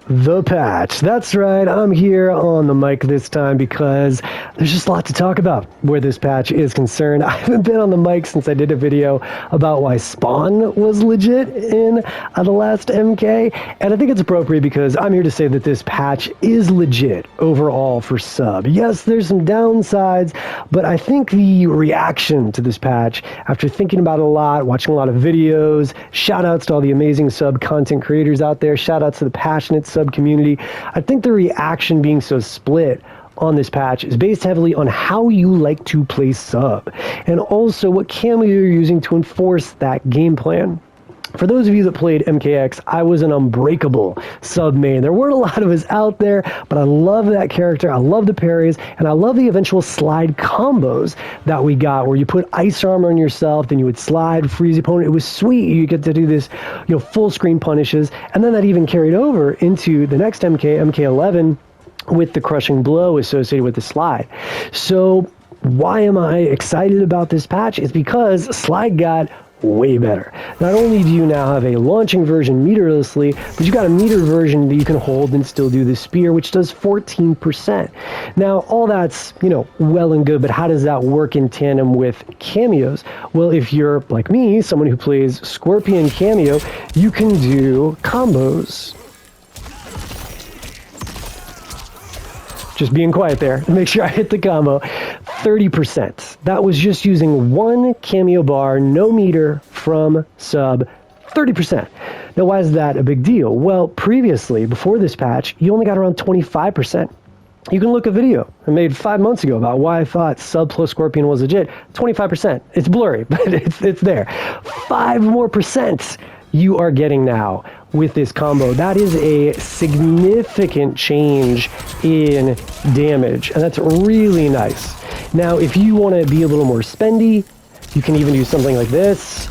The patch. That's right, I'm here on the mic this time because there's just a lot to talk about where this patch is concerned. I haven't been on the mic since I did a video about why Spawn was legit in the last MK, and I think it's appropriate because I'm here to say that this patch is legit overall for sub. Yes, there's some downsides, but I think the reaction to this patch, after thinking about it a lot, watching a lot of videos, shout outs to all the amazing sub content creators out there, shout outs to the passionate sub community. I think the reaction being so split on this patch is based heavily on how you like to play sub, and also what camo you're using to enforce that game plan. For those of you that played MKX, I was an unbreakable sub main. There weren't a lot of us out there, but I love that character. I love the parries, and I love the eventual slide combos that we got, where you put ice armor on yourself, then you would slide, freeze the opponent. It was sweet. You get to do this, full screen punishes, and then that even carried over into the next MK11, with the crushing blow associated with the slide. So why am I excited about this patch? It's because slide got way better. Not only do you now have a launching version meterlessly, but you got a meter version that you can hold and still do the spear, which does 14%. Now, all that's, well and good, but how does that work in tandem with cameos? Well, if you're like me, someone who plays Scorpion cameo, you can do combos. Just being quiet there to make sure I hit the combo. 30%. That was just using one cameo bar, no meter from sub. 30%. Now, why is that a big deal? Well, previously, before this patch, you only got around 25%. You can look a video I made 5 months ago about why I thought sub plus Scorpion was legit. 25%. It's blurry, but it's there. 5 more percent you are getting now with this combo. That is a significant change in damage, and that's really nice. Now, if you want to be a little more spendy, you can even do something like this.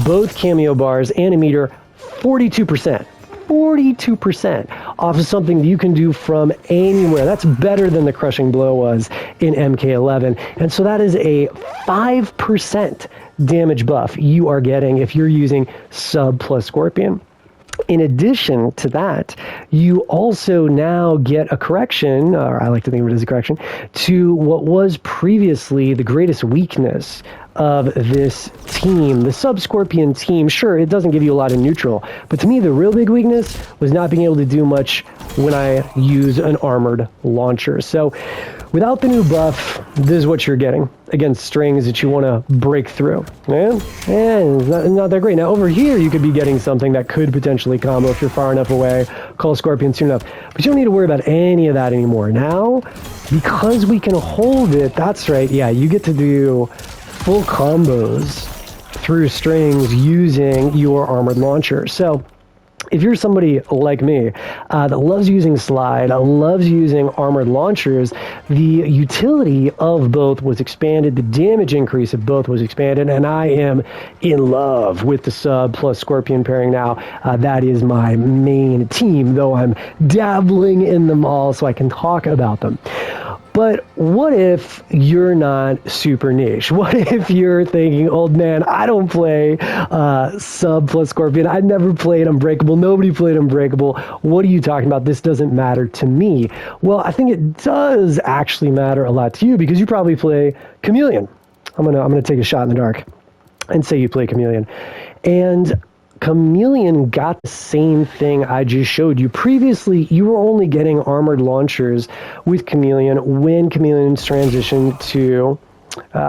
Both cameo bars and a meter, 42%. 42% off of something that you can do from anywhere. That's better than the crushing blow was in MK11. And so that is a 5% damage buff you are getting if you're using sub plus Scorpion. In addition to that, you also now get a correction, or I like to think of it as a correction, to what was previously the greatest weakness of this team, the sub-Scorpion team. Sure, it doesn't give you a lot of neutral, but to me, the real big weakness was not being able to do much when I use an armored launcher. So without the new buff, this is what you're getting against strings that you want to break through. And it's not that great. Now, over here, you could be getting something that could potentially combo if you're far enough away, call Scorpion soon enough. But you don't need to worry about any of that anymore. Now, because we can hold it, that's right, yeah, you get to do full combos through strings using your armored launcher. So if you're somebody like me that loves using slide, loves using armored launchers, the utility of both was expanded, the damage increase of both was expanded, and I am in love with the sub plus Scorpion pairing now. That is my main team, though I'm dabbling in them all so I can talk about them. But what if you're not super niche? What if you're thinking, old man, I don't play sub plus Scorpion. I never played Unbreakable. Nobody played Unbreakable. What are you talking about? This doesn't matter to me. Well, I think it does actually matter a lot to you because you probably play Chameleon. I'm gonna take a shot in the dark and say you play Chameleon. And Chameleon got the same thing I just showed you. Previously, you were only getting armored launchers with Chameleon when Chameleon's transitioned to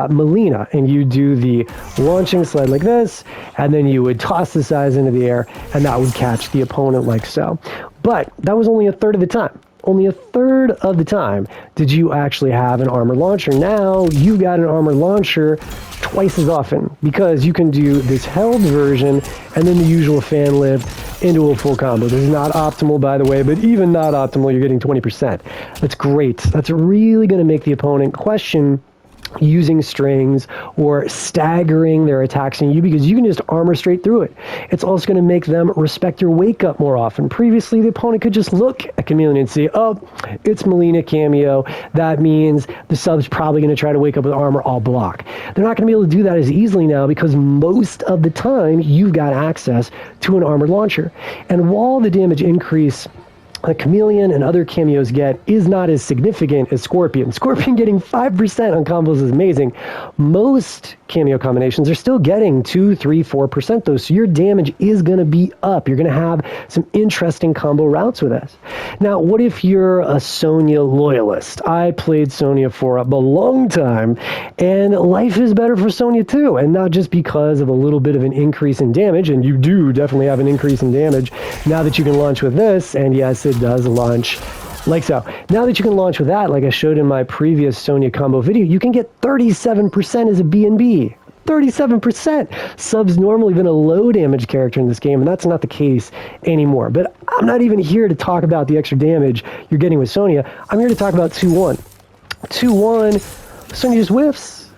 Melina, and you do the launching slide like this, and then you would toss the size into the air, and that would catch the opponent like so. But that was only a third of the time. Only a third of the time did you actually have an armored launcher. Now you got an armored launcher twice as often because you can do this held version and then the usual fan lift into a full combo. This is not optimal, by the way, but even not optimal, you're getting 20%. That's great. That's really going to make the opponent question using strings or staggering their attacks in you because you can just armor straight through it. It's also going to make them respect your wake up more often. Previously, the opponent could just look at Chameleon and see, oh, it's Melina cameo. That means the sub's probably going to try to wake up with armor. I'll block. They're not going to be able to do that as easily now because most of the time you've got access to an armored launcher. And while the damage increase the Chameleon and other cameos get is not as significant as Scorpion. Scorpion getting 5% on combos is amazing. Most cameo combinations are still getting 2, 3, 4% though, so your damage is going to be up. You're going to have some interesting combo routes with this. Now, what if you're a Sonya loyalist? I played Sonya for a long time, and life is better for Sonya too, and not just because of a little bit of an increase in damage, and you do definitely have an increase in damage now that you can launch with this, and yes, it does launch like so. Now that you can launch with that, like I showed in my previous Sonya combo video, you can get 37% as a B&B. 37%. Sub's normally been a low damage character in this game, and that's not the case anymore. But I'm not even here to talk about the extra damage you're getting with Sonya. I'm here to talk about 2-1. 2-1, Sonya just whiffs.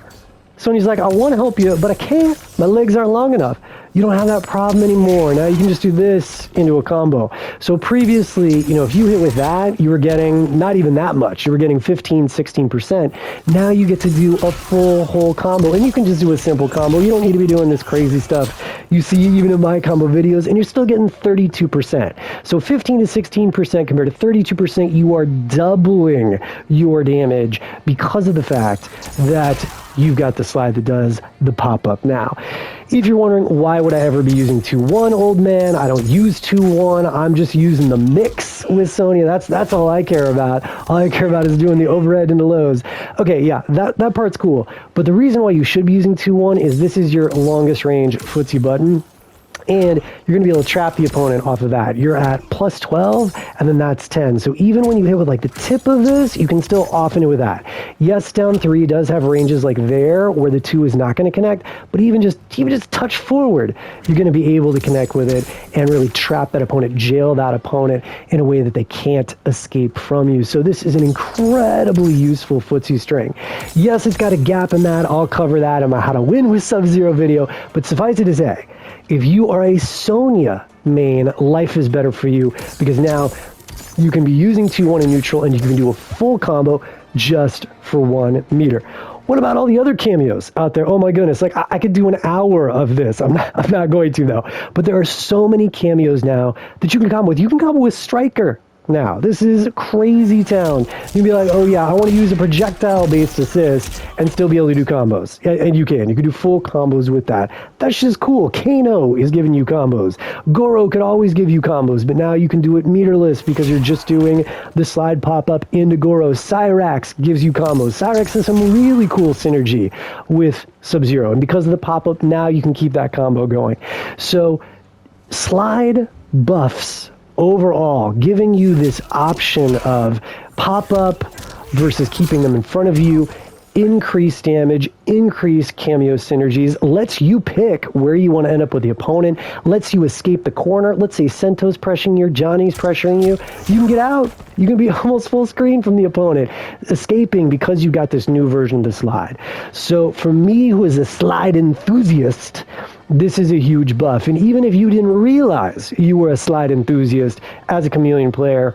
Sonya's like, I want to help you, but I can't. My legs aren't long enough. You don't have that problem anymore. Now you can just do this into a combo. So previously, if you hit with that, you were getting not even that much. You were getting 15, 16%. Now you get to do a full whole combo, and you can just do a simple combo. You don't need to be doing this crazy stuff you see even in my combo videos, and you're still getting 32%. So 15 to 16% compared to 32%, you are doubling your damage because of the fact that you've got the slide that does the pop-up now. If you're wondering why would I ever be using 2-1, old man, I don't use 2-1. I'm just using the mix with Sonya. That's all I care about. All I care about is doing the overhead and the lows. Okay, yeah, that part's cool. But the reason why you should be using 2-1 is this is your longest range footsie button. And you're going to be able to trap the opponent off of that. You're at plus 12, and then that's 10. So even when you hit with like the tip of this, you can still off it with that. Yes, down 3 does have ranges like there, where the 2 is not going to connect, but even just touch forward, you're going to be able to connect with it and really trap that opponent, jail that opponent in a way that they can't escape from you. So this is an incredibly useful footsie string. Yes, it's got a gap in that. I'll cover that in my How to Win with Sub-Zero video, but suffice it to say, if you are a Sonya main, life is better for you because now you can be using 2-1 in neutral and you can do a full combo just for 1 meter. What about all the other cameos out there? Oh my goodness, like I could do an hour of this. I'm not going to though. But there are so many cameos now that you can combo with. You can combo with Striker. Now, this is crazy town. You can be like, oh yeah, I want to use a projectile-based assist and still be able to do combos. And you can. You can do full combos with that. That's just cool. Kano is giving you combos. Goro could always give you combos, but now you can do it meterless because you're just doing the slide pop-up into Goro. Cyrax gives you combos. Cyrax has some really cool synergy with Sub-Zero, and because of the pop-up, now you can keep that combo going. So, slide buffs overall, giving you this option of pop-up versus keeping them in front of you, increase damage, increase cameo synergies, lets you pick where you want to end up with the opponent, lets you escape the corner. Let's say Sento's pressuring you, Johnny's pressuring you. You can get out. You can be almost full screen from the opponent, escaping because you got this new version of the slide. So for me, who is a slide enthusiast, this is a huge buff. And even if you didn't realize you were a slide enthusiast as a Chameleon player,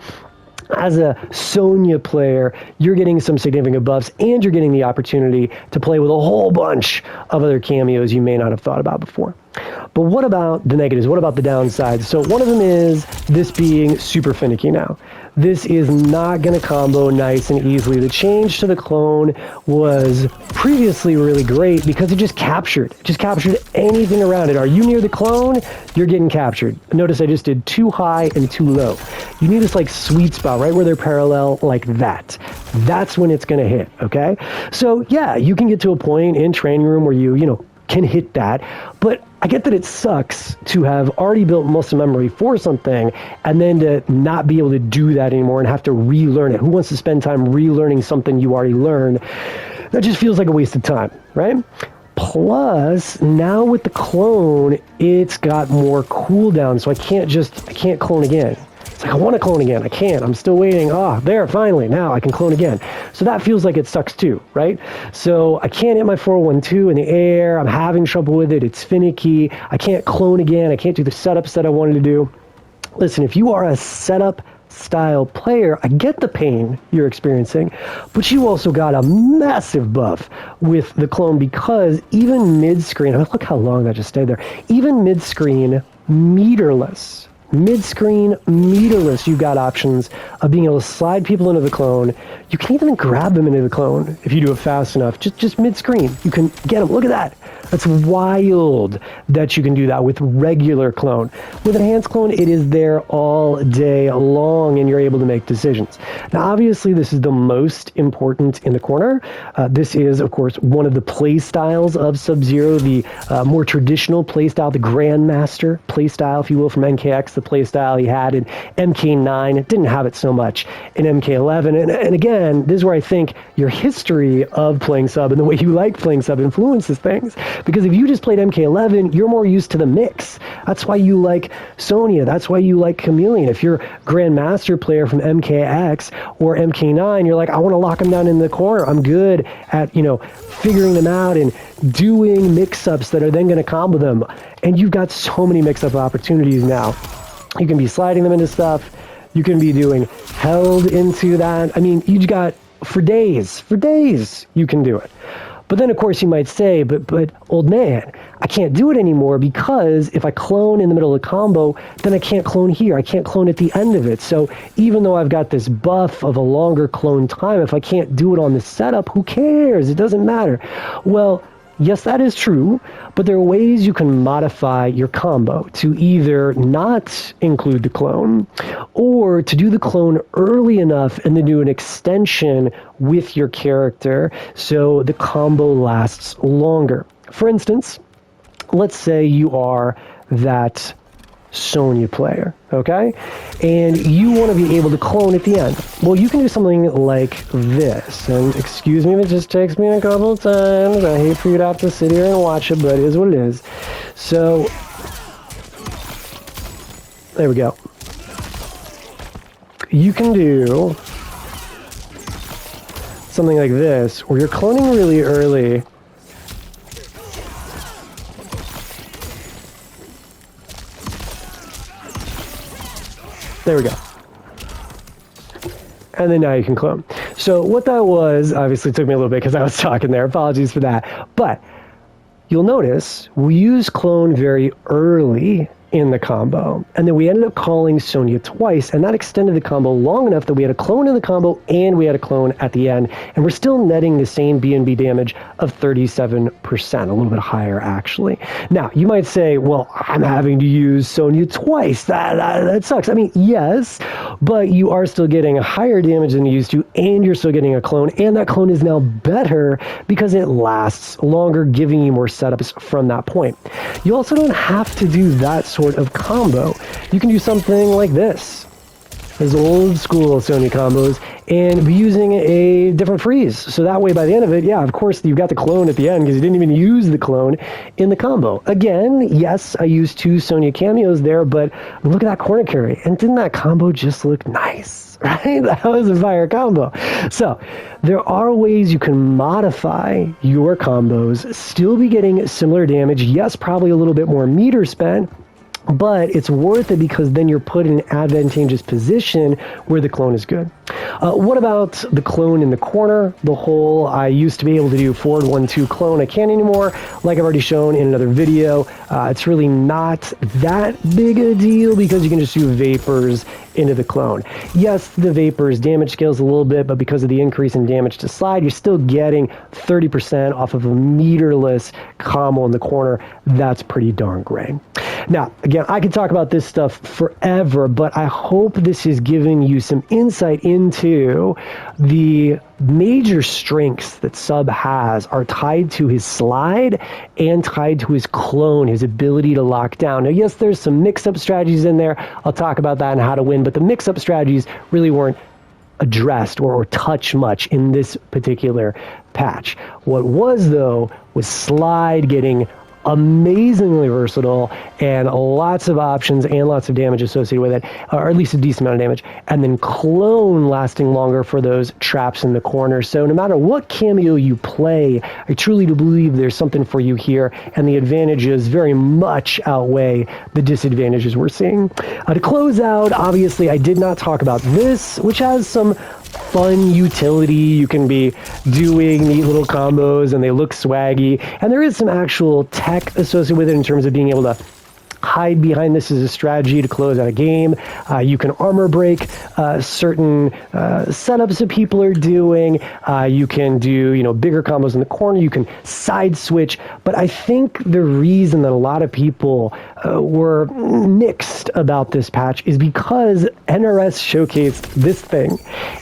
as a Sonya player, you're getting some significant buffs, and you're getting the opportunity to play with a whole bunch of other cameos you may not have thought about before. But what about the negatives? What about the downsides? So one of them is this being super finicky now. This is not going to combo nice and easily. The change to the clone was previously really great because it just captured anything around it. Are you near the clone? You're getting captured. Notice I just did too high and too low. You need this like sweet spot right where they're parallel like that. That's when it's going to hit, okay? So yeah, you can get to a point in training room where you can hit that, but I get that it sucks to have already built muscle memory for something and then to not be able to do that anymore and have to relearn it. Who wants to spend time relearning something you already learned? That just feels like a waste of time, right? Plus, now with the clone, it's got more cooldown, so I can't clone again. It's like, I want to clone again. I can't. I'm still waiting. There, finally. Now I can clone again. So that feels like it sucks too, right? So I can't hit my 412 in the air. I'm having trouble with it. It's finicky. I can't clone again. I can't do the setups that I wanted to do. Listen, if you are a setup style player, I get the pain you're experiencing, but you also got a massive buff with the clone because even mid-screen, look how long that just stayed there, even mid-screen, meterless Mid-screen, meterless, you've got options of being able to slide people into the clone. You can even grab them into the clone if you do it fast enough. Just mid-screen, you can get them. Look at that. That's wild that you can do that with regular clone. With enhanced clone, it is there all day long, and you're able to make decisions. Now, obviously, this is the most important in the corner. This is, of course, one of the play styles of Sub-Zero, the more traditional play style, the Grandmaster play style, if you will, from MKX, the play style he had in MK9. It didn't have it so much in MK11. And again, this is where I think your history of playing Sub and the way you like playing Sub influences things. Because if you just played MK11, you're more used to the mix. That's why you like Sonya. That's why you like Chameleon. If you're Grandmaster player from MKX or MK9, you're like, I want to lock them down in the corner. I'm good at, figuring them out and doing mix-ups that are then going to combo them. And you've got so many mix-up opportunities now. You can be sliding them into stuff. You can be doing held into that. I mean, you've got for days you can do it. But then, of course, you might say, but old man, I can't do it anymore because if I clone in the middle of the combo, then I can't clone here. I can't clone at the end of it. So even though I've got this buff of a longer clone time, if I can't do it on the setup, who cares? It doesn't matter. Well, yes, that is true, but there are ways you can modify your combo to either not include the clone or to do the clone early enough and then do an extension with your character so the combo lasts longer. For instance, let's say you are that Sonya player, okay? And you want to be able to clone at the end. Well, you can do something like this. And excuse me if it just takes me a couple times. I hate for you to have to sit here and watch it, but it is what it is. So, there we go. You can do something like this, where you're cloning really early. There we go. And then now you can clone. So what that was, obviously took me a little bit because I was talking there. Apologies for that. But you'll notice we use clone very early in the combo. And then we ended up calling Sonya twice, and that extended the combo long enough that we had a clone in the combo and we had a clone at the end. And we're still netting the same BNB damage of 37%, a little bit higher actually. Now, you might say, well, I'm having to use Sonya twice. That sucks. I mean, yes, but you are still getting a higher damage than you used to, and you're still getting a clone, and that clone is now better because it lasts longer, giving you more setups from that point. You also don't have to do that sort of combo. You can do something like this. Those old school Sonya combos, and be using a different freeze. So that way by the end of it, yeah, of course you've got the clone at the end because you didn't even use the clone in the combo. Again, yes, I used 2 Sonya cameos there, but look at that corner carry. And didn't that combo just look nice, right? That was a fire combo. So there are ways you can modify your combos, still be getting similar damage. Yes, probably a little bit more meter spent, but it's worth it because then you're put in an advantageous position where the clone is good. What about the clone in the corner? The whole, I used to be able to do forward 1-2 clone. I can't anymore. Like I've already shown in another video, it's really not that big a deal because you can just do vapors into the clone. Yes, the vapors damage scales a little bit, but because of the increase in damage to slide, you're still getting 30% off of a meterless combo in the corner. That's pretty darn great. Now, again, I could talk about this stuff forever, but I hope this has given you some insight into the major strengths that Sub has are tied to his slide and tied to his clone, his ability to lock down. Now, yes, there's some mix-up strategies in there. I'll talk about that and how to win, but the mix-up strategies really weren't addressed or touched much in this particular patch. What was, though, was slide getting amazingly versatile and lots of options and lots of damage associated with it, or at least a decent amount of damage, and then clone lasting longer for those traps in the corner. So no matter what cameo you play, I truly do believe there's something for you here, and the advantages very much outweigh the disadvantages we're seeing. To close out, obviously I did not talk about this, which has some fun utility. You can be doing neat little combos and they look swaggy, and there is some actual tech associated with it in terms of being able to hide behind this as a strategy to close out a game. You can armor break certain setups that people are doing. You can do, bigger combos in the corner. You can side switch. But I think the reason that a lot of people were mixed about this patch is because NRS showcased this thing.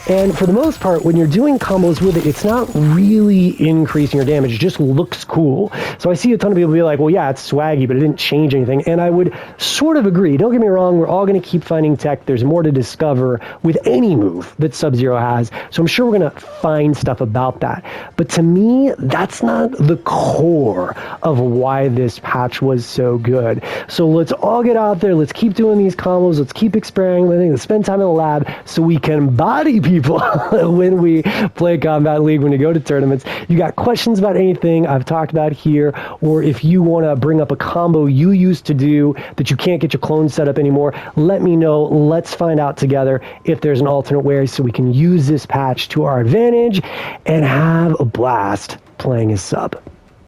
And for the most part, when you're doing combos with it, it's not really increasing your damage. It just looks cool. So I see a ton of people be like, well, yeah, it's swaggy, but it didn't change anything. And I would sort of agree. Don't get me wrong. We're all going to keep finding tech. There's more to discover with any move that Sub-Zero has. So I'm sure we're going to find stuff about that. But to me, that's not the core of why this patch was so good. So let's all get out there. Let's keep doing these combos. Let's keep experimenting. Let's spend time in the lab so we can body people when we play Combat League, when we go to tournaments. You got questions about anything I've talked about here, or if you want to bring up a combo you used to do that you can't get your clone set up anymore, let me know. Let's find out together if there's an alternate way so we can use this patch to our advantage and have a blast playing as Sub.